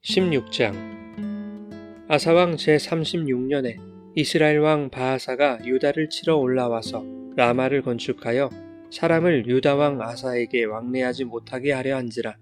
16장 아사왕 제36년에 이스라엘 왕 바아사가 유다를 치러 올라와서 라마를 건축하여 사람을 유다 왕 아사에게 왕래하지 못하게 하려 한지라.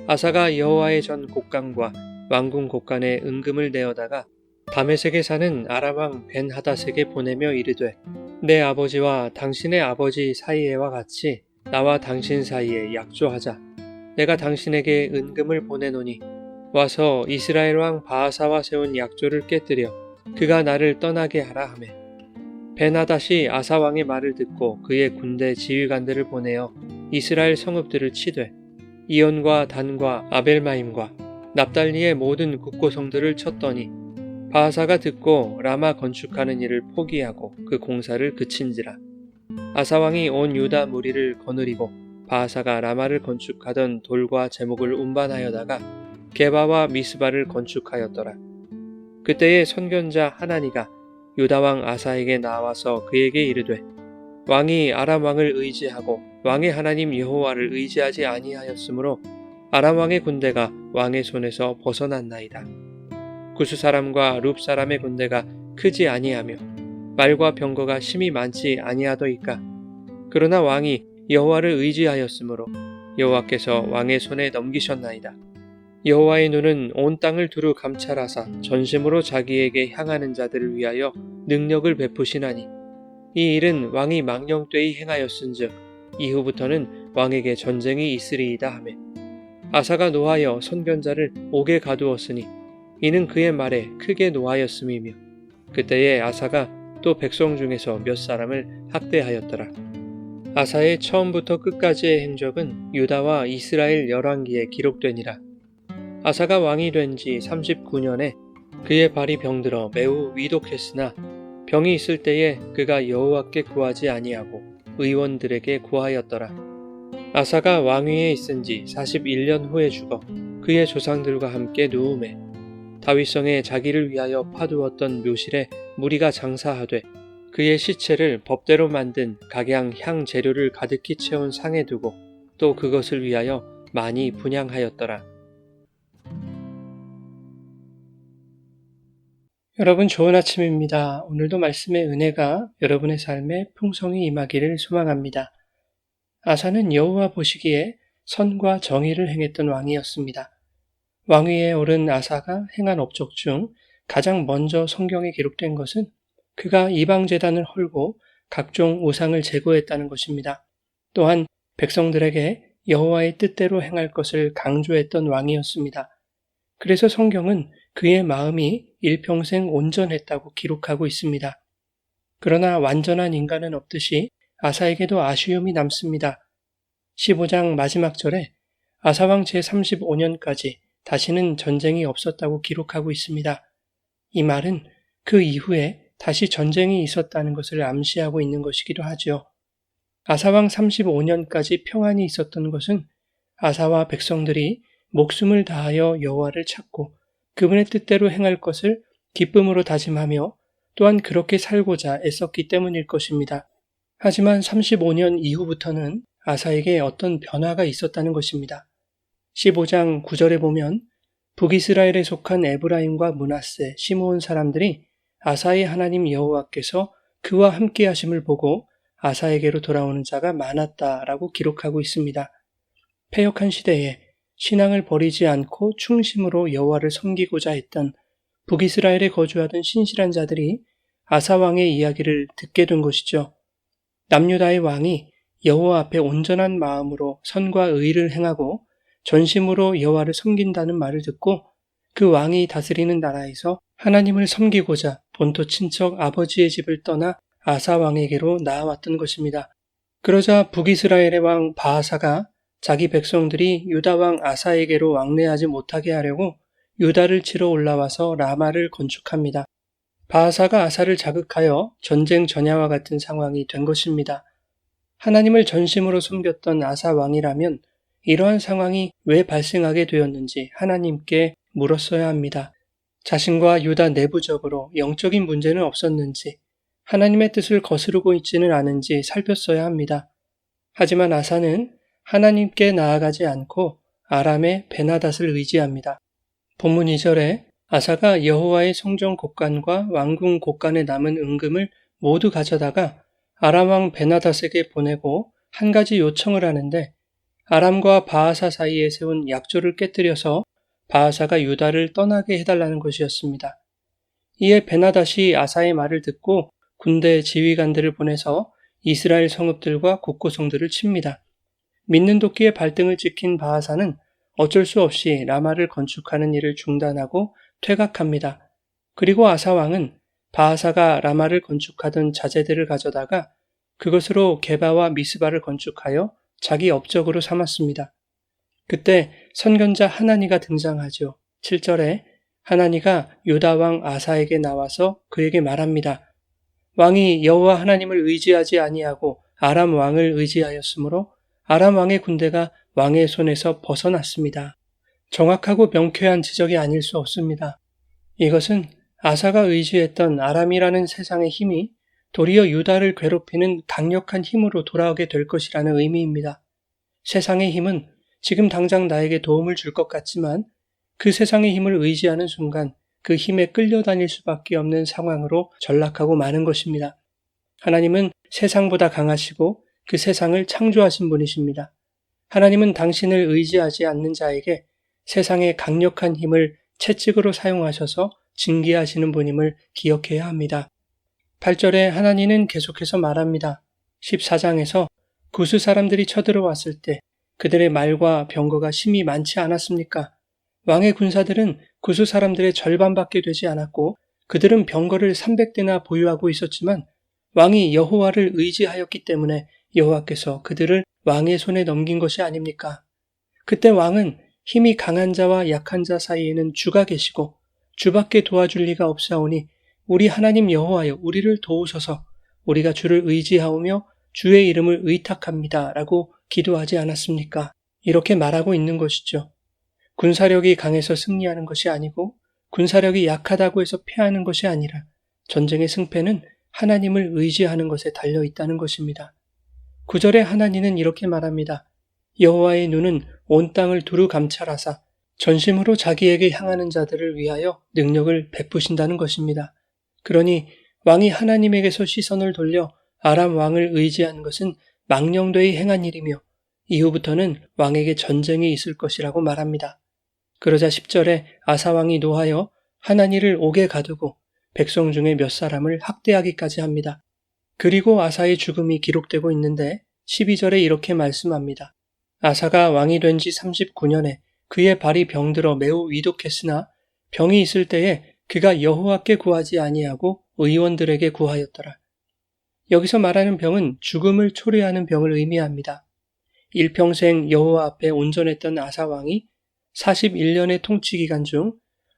아사가 여호와의 전 곡간과 왕궁 곡간에 은금을 내어다가 다메섹에 사는 아람 왕 벤하닷에게 보내며 이르되, 내 아버지와 당신의 아버지 사이에와 같이 나와 당신 사이에 약조하자. 내가 당신에게 은금을 보내노니 와서 이스라엘 왕 바아사와 세운 약조를 깨뜨려 그가 나를 떠나게 하라 하매, 벤하닷이 아사 왕의 말을 듣고 그의 군대 지휘관들을 보내어 이스라엘 성읍들을 치되 이온과 단과 아벨마임과 납달리의 모든 국고성들을 쳤더니 바아사가 듣고 라마 건축하는 일을 포기하고 그 공사를 그친지라. 아사 왕이 온 유다 무리를 거느리고 바아사가 라마를 건축하던 돌과 제목을 운반하여다가 게바와 미스바를 건축하였더라. 그때에 선견자 하나니가 유다 왕 아사에게 나와서 그에게 이르되, 왕이 아람 왕을 의지하고 왕의 하나님 여호와를 의지하지 아니하였으므로 아람 왕의 군대가 왕의 손에서 벗어났나이다. 구스 사람과 룹 사람의 군대가 크지 아니하며 말과 병거가 심히 많지 아니하더이까. 그러나 왕이 여호와를 의지하였으므로 여호와께서 왕의 손에 넘기셨나이다. 여호와의 눈은 온 땅을 두루 감찰하사 전심으로 자기에게 향하는 자들을 위하여 능력을 베푸시나니, 이 일은 왕이 망령되이 행하였은즉 이후부터는 왕에게 전쟁이 있으리이다 하매, 아사가 노하여 선견자를 옥에 가두었으니 이는 그의 말에 크게 노하였음이며, 그때에 아사가 또 백성 중에서 몇 사람을 학대하였더라. 아사의 처음부터 끝까지의 행적은 유다와 이스라엘 열왕기에 기록되니라. 아사가 왕이 된 지 39년에 그의 발이 병들어 매우 위독했으나 병이 있을 때에 그가 여호와께 구하지 아니하고 의원들에게 구하였더라. 아사가 왕위에 있은 지 41년 후에 죽어 그의 조상들과 함께 누우매 다윗성에 자기를 위하여 파두었던 묘실에 무리가 장사하되 그의 시체를 법대로 만든 각양 향 재료를 가득히 채운 상에 두고 또 그것을 위하여 많이 분향하였더라. 여러분, 좋은 아침입니다. 오늘도 말씀의 은혜가 여러분의 삶에 풍성히 임하기를 소망합니다. 아사는 여호와 보시기에 선과 정의를 행했던 왕이었습니다. 왕위에 오른 아사가 행한 업적 중 가장 먼저 성경에 기록된 것은 그가 이방 제단을 헐고 각종 우상을 제거했다는 것입니다. 또한 백성들에게 여호와의 뜻대로 행할 것을 강조했던 왕이었습니다. 그래서 성경은 그의 마음이 일평생 온전했다고 기록하고 있습니다. 그러나 완전한 인간은 없듯이 아사에게도 아쉬움이 남습니다. 15장 마지막 절에 아사왕 제35년까지 다시는 전쟁이 없었다고 기록하고 있습니다. 이 말은 그 이후에 다시 전쟁이 있었다는 것을 암시하고 있는 것이기도 하죠. 아사왕 35년까지 평안이 있었던 것은 아사와 백성들이 목숨을 다하여 여호와를 찾고 그분의 뜻대로 행할 것을 기쁨으로 다짐하며 또한 그렇게 살고자 애썼기 때문일 것입니다. 하지만 35년 이후부터는 아사에게 어떤 변화가 있었다는 것입니다. 15장 9절에 보면 북이스라엘에 속한 에브라임과 므낫세, 시므온 사람들이 아사의 하나님 여호와께서 그와 함께 하심을 보고 아사에게로 돌아오는 자가 많았다라고 기록하고 있습니다. 패역한 시대에 신앙을 버리지 않고 충심으로 여호와를 섬기고자 했던 북이스라엘에 거주하던 신실한 자들이 아사 왕의 이야기를 듣게 된 것이죠. 남유다의 왕이 여호와 앞에 온전한 마음으로 선과 의를 행하고 전심으로 여호와를 섬긴다는 말을 듣고 그 왕이 다스리는 나라에서 하나님을 섬기고자 본토 친척 아버지의 집을 떠나 아사 왕에게로 나아왔던 것입니다. 그러자 북이스라엘의 왕 바아사가 자기 백성들이 유다 왕 아사에게로 왕래하지 못하게 하려고 유다를 치러 올라와서 라마를 건축합니다. 바아사가 아사를 자극하여 전쟁 전야와 같은 상황이 된 것입니다. 하나님을 전심으로 섬겼던 아사 왕이라면 이러한 상황이 왜 발생하게 되었는지 하나님께 물었어야 합니다. 자신과 유다 내부적으로 영적인 문제는 없었는지, 하나님의 뜻을 거스르고 있지는 않은지 살폈어야 합니다. 하지만 아사는 하나님께 나아가지 않고 아람의 벤하닷을 의지합니다. 본문 2절에 아사가 여호와의 성전 곳간과 왕궁 곳간에 남은 은금을 모두 가져다가 아람 왕 베나닷에게 보내고 한 가지 요청을 하는데 아람과 바하사 사이에 세운 약조를 깨뜨려서 바하사가 유다를 떠나게 해달라는 것이었습니다. 이에 베나닷이 아사의 말을 듣고 군대 지휘관들을 보내서 이스라엘 성읍들과 국고성들을 칩니다. 믿는 도끼의 발등을 찍힌 바하사는 어쩔 수 없이 라마를 건축하는 일을 중단하고 퇴각합니다. 그리고 아사 왕은 바하사가 라마를 건축하던 자재들을 가져다가 그것으로 게바와 미스바를 건축하여 자기 업적으로 삼았습니다. 그때 선견자 하나니가 등장하죠. 7절에 하나니가 유다 왕 아사에게 나와서 그에게 말합니다. 왕이 여호와 하나님을 의지하지 아니하고 아람 왕을 의지하였으므로 아람 왕의 군대가 왕의 손에서 벗어났습니다. 정확하고 명쾌한 지적이 아닐 수 없습니다. 이것은 아사가 의지했던 아람이라는 세상의 힘이 도리어 유다를 괴롭히는 강력한 힘으로 돌아오게 될 것이라는 의미입니다. 세상의 힘은 지금 당장 나에게 도움을 줄 것 같지만 그 세상의 힘을 의지하는 순간 그 힘에 끌려다닐 수밖에 없는 상황으로 전락하고 마는 것입니다. 하나님은 세상보다 강하시고 그 세상을 창조하신 분이십니다. 하나님은 당신을 의지하지 않는 자에게 세상의 강력한 힘을 채찍으로 사용하셔서 징계하시는 분임을 기억해야 합니다. 8절에 하나님은 계속해서 말합니다. 14장에서 구스 사람들이 쳐들어왔을 때 그들의 말과 병거가 심히 많지 않았습니까? 왕의 군사들은 구스 사람들의 절반밖에 되지 않았고 그들은 병거를 300대나 보유하고 있었지만 왕이 여호와를 의지하였기 때문에 여호와께서 그들을 왕의 손에 넘긴 것이 아닙니까? 그때 왕은 힘이 강한 자와 약한 자 사이에는 주가 계시고 주밖에 도와줄 리가 없사오니 우리 하나님 여호와여 우리를 도우소서 우리가 주를 의지하오며 주의 이름을 의탁합니다 라고 기도하지 않았습니까? 이렇게 말하고 있는 것이죠. 군사력이 강해서 승리하는 것이 아니고 군사력이 약하다고 해서 패하는 것이 아니라 전쟁의 승패는 하나님을 의지하는 것에 달려 있다는 것입니다. 9절에 하나님은 이렇게 말합니다. 여호와의 눈은 온 땅을 두루 감찰하사 전심으로 자기에게 향하는 자들을 위하여 능력을 베푸신다는 것입니다. 그러니 왕이 하나님에게서 시선을 돌려 아람 왕을 의지한 것은 망령되이 행한 일이며 이후부터는 왕에게 전쟁이 있을 것이라고 말합니다. 그러자 10절에 아사 왕이 노하여 하나니를 옥에 가두고 백성 중에 몇 사람을 학대하기까지 합니다. 그리고 아사의 죽음이 기록되고 있는데 12절에 이렇게 말씀합니다. 아사가 왕이 된 지 39년에 그의 발이 병들어 매우 위독했으나 병이 있을 때에 그가 여호와께 구하지 아니하고 의원들에게 구하였더라. 여기서 말하는 병은 죽음을 초래하는 병을 의미합니다. 일평생 여호와 앞에 온전했던 아사 왕이 41년의 통치 기간 중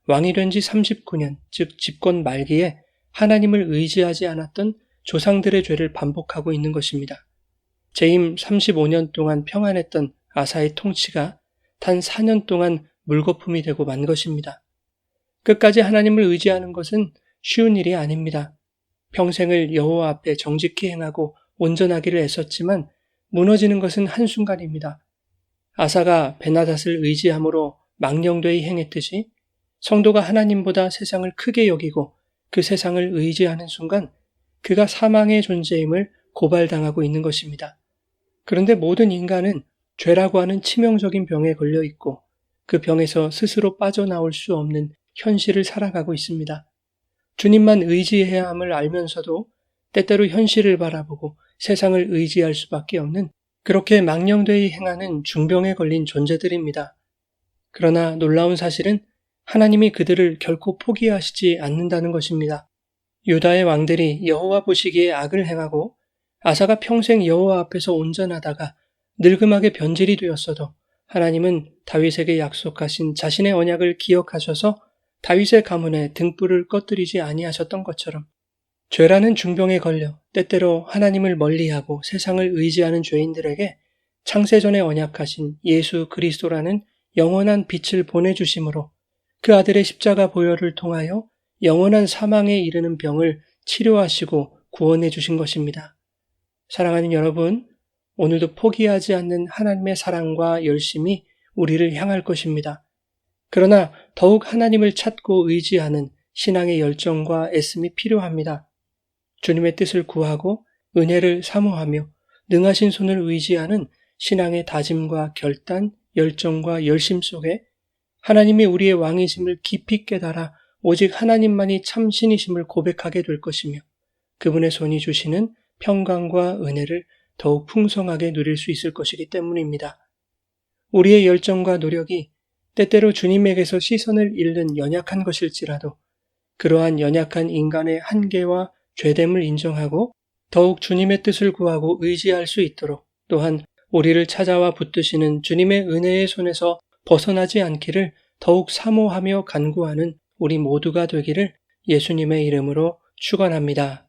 왕이 된 지 39년, 즉 집권 말기에 하나님을 의지하지 않았던 조상들의 죄를 반복하고 있는 것입니다. 재임 35년 동안 평안했던 아사의 통치가 단 4년 동안 물거품이 되고 만 것입니다. 끝까지 하나님을 의지하는 것은 쉬운 일이 아닙니다. 평생을 여호와 앞에 정직히 행하고 온전하기를 애썼지만 무너지는 것은 한순간입니다. 아사가 베나닷을 의지함으로 망령되이 행했듯이 성도가 하나님보다 세상을 크게 여기고 그 세상을 의지하는 순간 그가 사망의 존재임을 고발당하고 있는 것입니다. 그런데 모든 인간은 죄라고 하는 치명적인 병에 걸려 있고 그 병에서 스스로 빠져나올 수 없는 현실을 살아가고 있습니다. 주님만 의지해야 함을 알면서도 때때로 현실을 바라보고 세상을 의지할 수밖에 없는 그렇게 망령되이 행하는 중병에 걸린 존재들입니다. 그러나 놀라운 사실은 하나님이 그들을 결코 포기하시지 않는다는 것입니다. 유다의 왕들이 여호와 보시기에 악을 행하고 아사가 평생 여호와 앞에서 온전하다가 늙음하게 변질이 되었어도 하나님은 다윗에게 약속하신 자신의 언약을 기억하셔서 다윗의 가문에 등불을 꺼뜨리지 아니하셨던 것처럼 죄라는 중병에 걸려 때때로 하나님을 멀리하고 세상을 의지하는 죄인들에게 창세전에 언약하신 예수 그리스도라는 영원한 빛을 보내주심으로 그 아들의 십자가 보혈을 통하여 영원한 사망에 이르는 병을 치료하시고 구원해 주신 것입니다. 사랑하는 여러분, 오늘도 포기하지 않는 하나님의 사랑과 열심이 우리를 향할 것입니다. 그러나 더욱 하나님을 찾고 의지하는 신앙의 열정과 애씀이 필요합니다. 주님의 뜻을 구하고 은혜를 사모하며 능하신 손을 의지하는 신앙의 다짐과 결단, 열정과 열심 속에 하나님이 우리의 왕이심을 깊이 깨달아 오직 하나님만이 참 신이심을 고백하게 될 것이며 그분의 손이 주시는 평강과 은혜를 더욱 풍성하게 누릴 수 있을 것이기 때문입니다. 우리의 열정과 노력이 때때로 주님에게서 시선을 잃는 연약한 것일지라도 그러한 연약한 인간의 한계와 죄됨을 인정하고 더욱 주님의 뜻을 구하고 의지할 수 있도록 또한 우리를 찾아와 붙드시는 주님의 은혜의 손에서 벗어나지 않기를 더욱 사모하며 간구하는 우리 모두가 되기를 예수님의 이름으로 축원합니다.